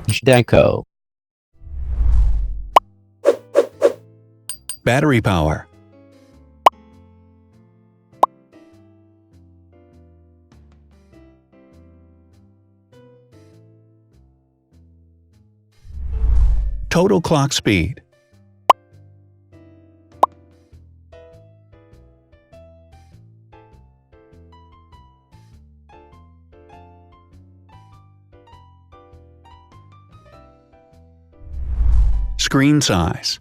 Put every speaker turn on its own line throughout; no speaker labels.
Zhdanko.
Battery power. Total clock speed. Screen size.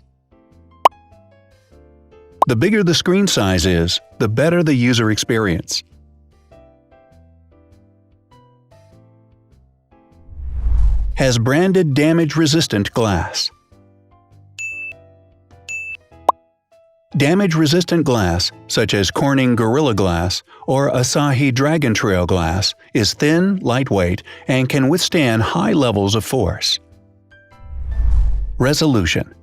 The bigger the screen size is, the better the user experience. Has branded damage-resistant glass. Damage-resistant glass, such as Corning Gorilla Glass or Asahi Dragon Trail glass, is thin, lightweight, and can withstand high levels of force. Resolution.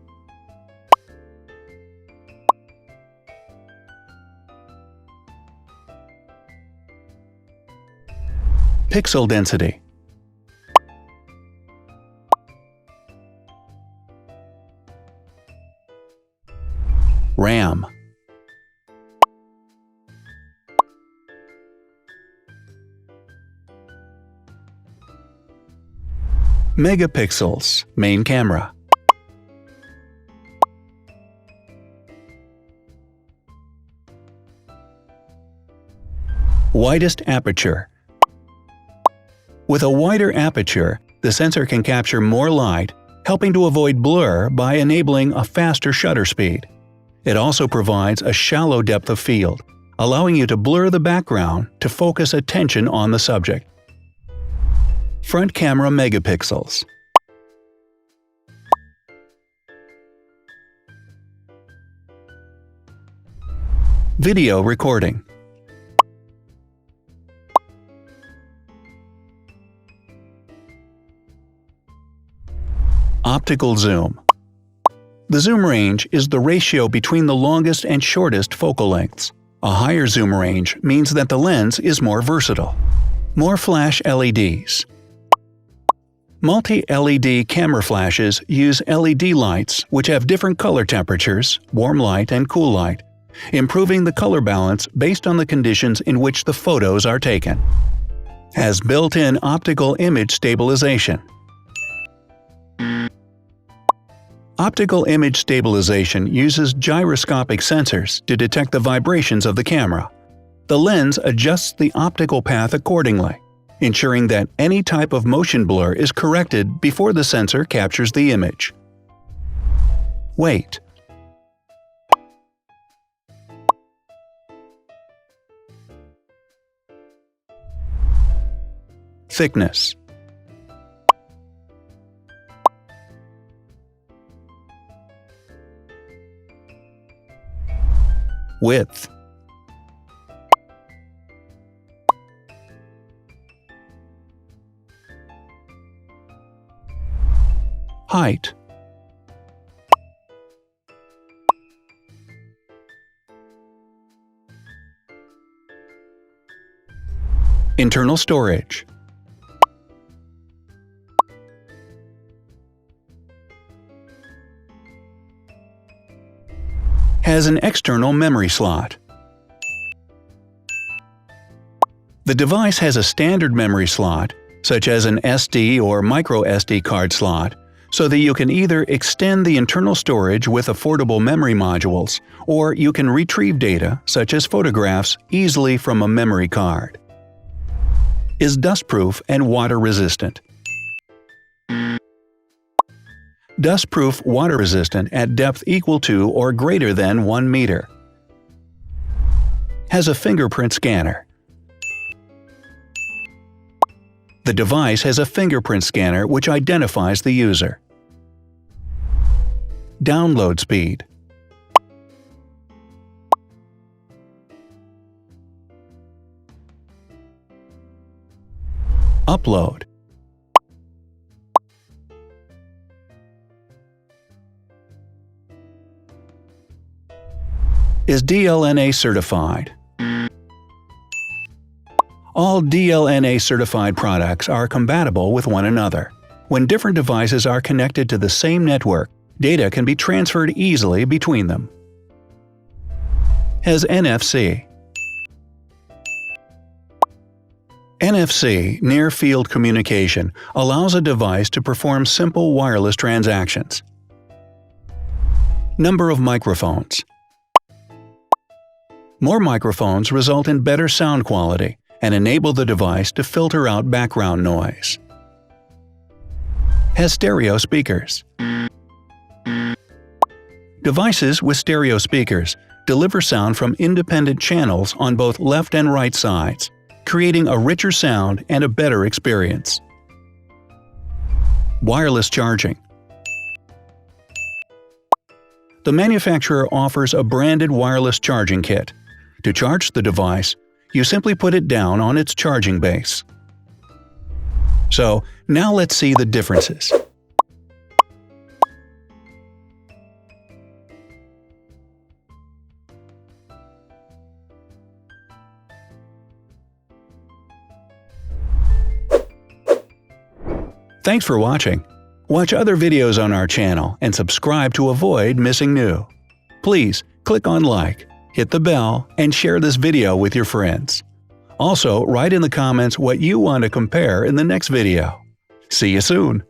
Pixel density. RAM. Megapixels, main camera. Widest aperture. With a wider aperture, the sensor can capture more light, helping to avoid blur by enabling a faster shutter speed. It also provides a shallow depth of field, allowing you to blur the background to focus attention on the subject. Front camera megapixels. Video recording. Optical zoom. The zoom range is the ratio between the longest and shortest focal lengths. A higher zoom range means that the lens is more versatile. More flash LEDs. Multi-LED camera flashes use LED lights which have different color temperatures, warm light and cool light, improving the color balance based on the conditions in which the photos are taken. Has built-in optical image stabilization. Optical image stabilization uses gyroscopic sensors to detect the vibrations of the camera. The lens adjusts the optical path accordingly, ensuring that any type of motion blur is corrected before the sensor captures the image. Weight. Thickness. Width. Height. Internal storage. Has an external memory slot. The device has a standard memory slot, such as an SD or micro SD card slot, so that you can either extend the internal storage with affordable memory modules, or you can retrieve data, such as photographs, easily from a memory card. Is dustproof and water-resistant. Dustproof water-resistant at depth equal to or greater than 1 meter. Has a fingerprint scanner. The device has a fingerprint scanner which identifies the user. Download speed. Upload. Is DLNA certified. All DLNA certified products are compatible with one another. When different devices are connected to the same network, data can be transferred easily between them. Has NFC. NFC, near-field communication, allows a device to perform simple wireless transactions. Number of microphones. More microphones result in better sound quality and enable the device to filter out background noise. Has stereo speakers. Devices with stereo speakers deliver sound from independent channels on both left and right sides, creating a richer sound and a better experience. Wireless charging. The manufacturer offers a branded wireless charging kit. To charge the device, you simply put it down on its charging base. So, now let's see the differences. Thanks for watching. Watch other videos on our channel and subscribe to avoid missing new. Please click on like, hit the bell, and share this video with your friends. Also, write in the comments what you want to compare in the next video. See you soon!